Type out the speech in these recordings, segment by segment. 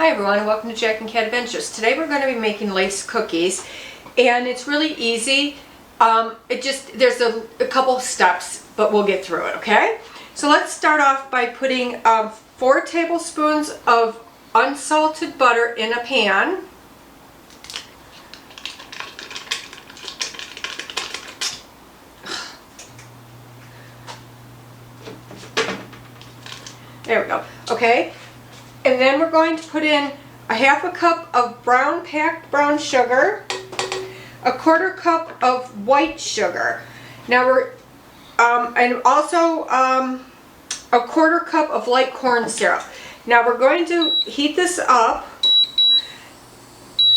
Hi everyone, and welcome to Jack and Cat Adventures. Today we're going to be making lace cookies, and it's really easy. There's a couple steps, but we'll get through it, okay? So let's start off by putting 4 tablespoons of unsalted butter in a pan. There we go, okay? And then we're going to put in a half a cup of packed brown sugar, a 1/4 cup of white sugar. Now and also a 1/4 cup of light corn syrup. Now we're going to heat this up,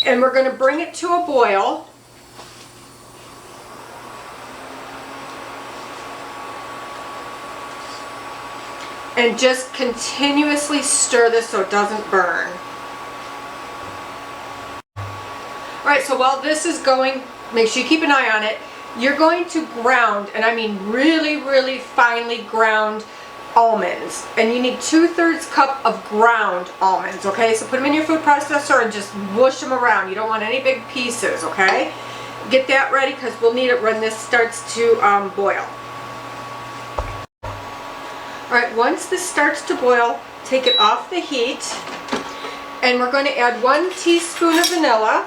and we're going to bring it to a boil. And just continuously stir this so it doesn't burn. Alright, so while this is going, make sure you keep an eye on it. You're going to ground, and I mean really, really finely ground almonds. And you need 2/3 cup of ground almonds, okay? So put them in your food processor and just whoosh them around. You don't want any big pieces, okay? Get that ready because we'll need it when this starts to boil. Alright, once this starts to boil, take it off the heat, and we're going to add 1 teaspoon of vanilla,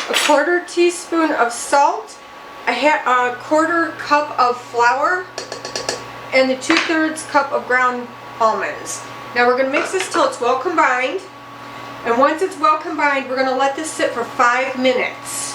a 1/4 teaspoon of salt, a 1/4 cup of flour, and the 2/3 cup of ground almonds. Now we're going to mix this till it's well combined, and once it's well combined, we're going to let this sit for 5 minutes.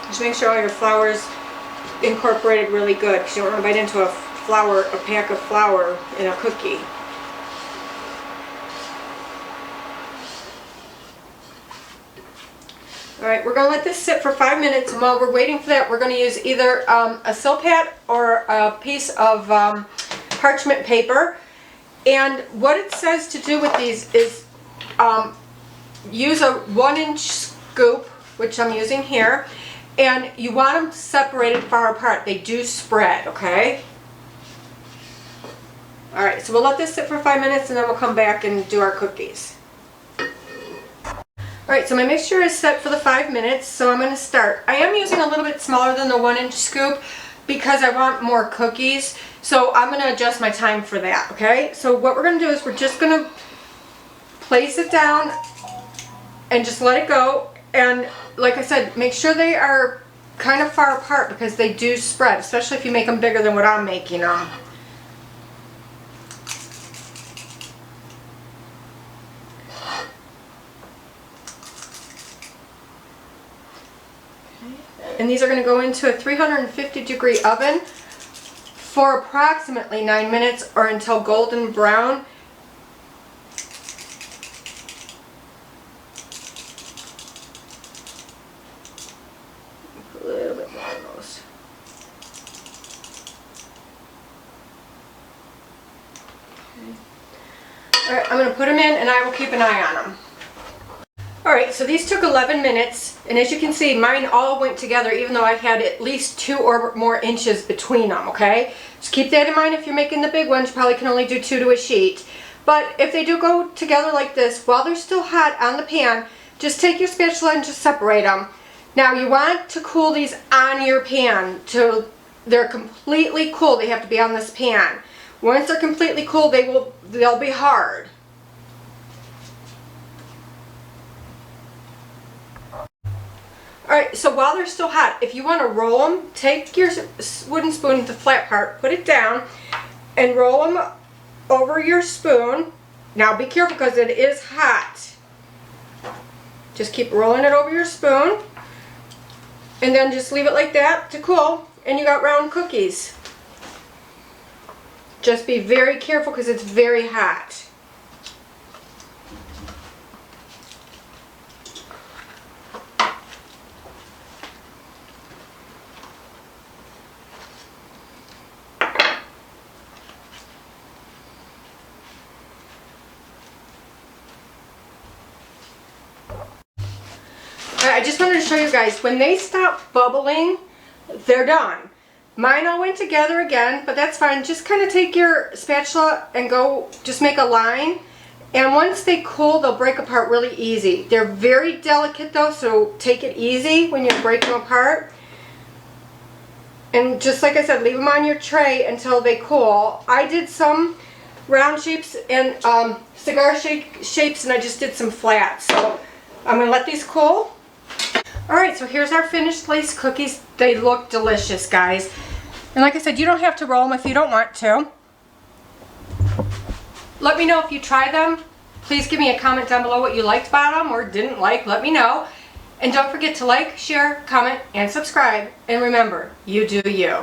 Just make sure all your flour is incorporated really good, because you don't want to bite into a pack of flour in a cookie. Alright, we're going to let this sit for 5 minutes, and while we're waiting for that, we're going to use either a silpat or a piece of parchment paper. And what it says to do with these is use a 1-inch scoop, which I'm using here. And you want them separated far apart. They do spread, okay? Alright, so we'll let this sit for 5 minutes and then we'll come back and do our cookies. Alright, so my mixture is set for the 5 minutes, so I'm going to start. I am using a little bit smaller than the 1-inch scoop because I want more cookies. So I'm going to adjust my time for that, okay? So what we're going to do is we're just going to place it down and just let it go. And like I said, make sure they are kind of far apart because they do spread, especially if you make them bigger than what I'm making them. And these are going to go into a 350-degree oven for approximately 9 minutes or until golden brown. A little bit more almost. Okay. Alright, I'm going to put them in and I will keep an eye on them. Alright, so these took 11 minutes, and as you can see, mine all went together even though I had at least 2 or more inches between them, okay? Just keep that in mind if you're making the big ones. You probably can only do 2 to a sheet. But if they do go together like this, while they're still hot on the pan, just take your spatula and just separate them. Now you want to cool these on your pan till they're completely cool. They have to be on this pan. Once they're completely cool, they'll be hard. Alright, so while they're still hot, if you want to roll them, take your wooden spoon, the flat part, put it down, and roll them over your spoon. Now be careful because it is hot. Just keep rolling it over your spoon, and then just leave it like that to cool, and you got round cookies. Just be very careful because it's very hot. But I just wanted to show you guys, when they stop bubbling, they're done. Mine all went together again, but that's fine. Just kind of take your spatula and go, just make a line. And once they cool, they'll break apart really easy. They're very delicate though, so take it easy when you break them apart. And just like I said, leave them on your tray until they cool. I did some round shapes and cigar shapes, and I just did some flats. So I'm going to let these cool. Alright, so here's our finished lace cookies. They look delicious, guys. And like I said, you don't have to roll them if you don't want to. Let me know if you try them. Please give me a comment down below what you liked about them or didn't like. Let me know. And don't forget to like, share, comment, and subscribe. And remember, you do you.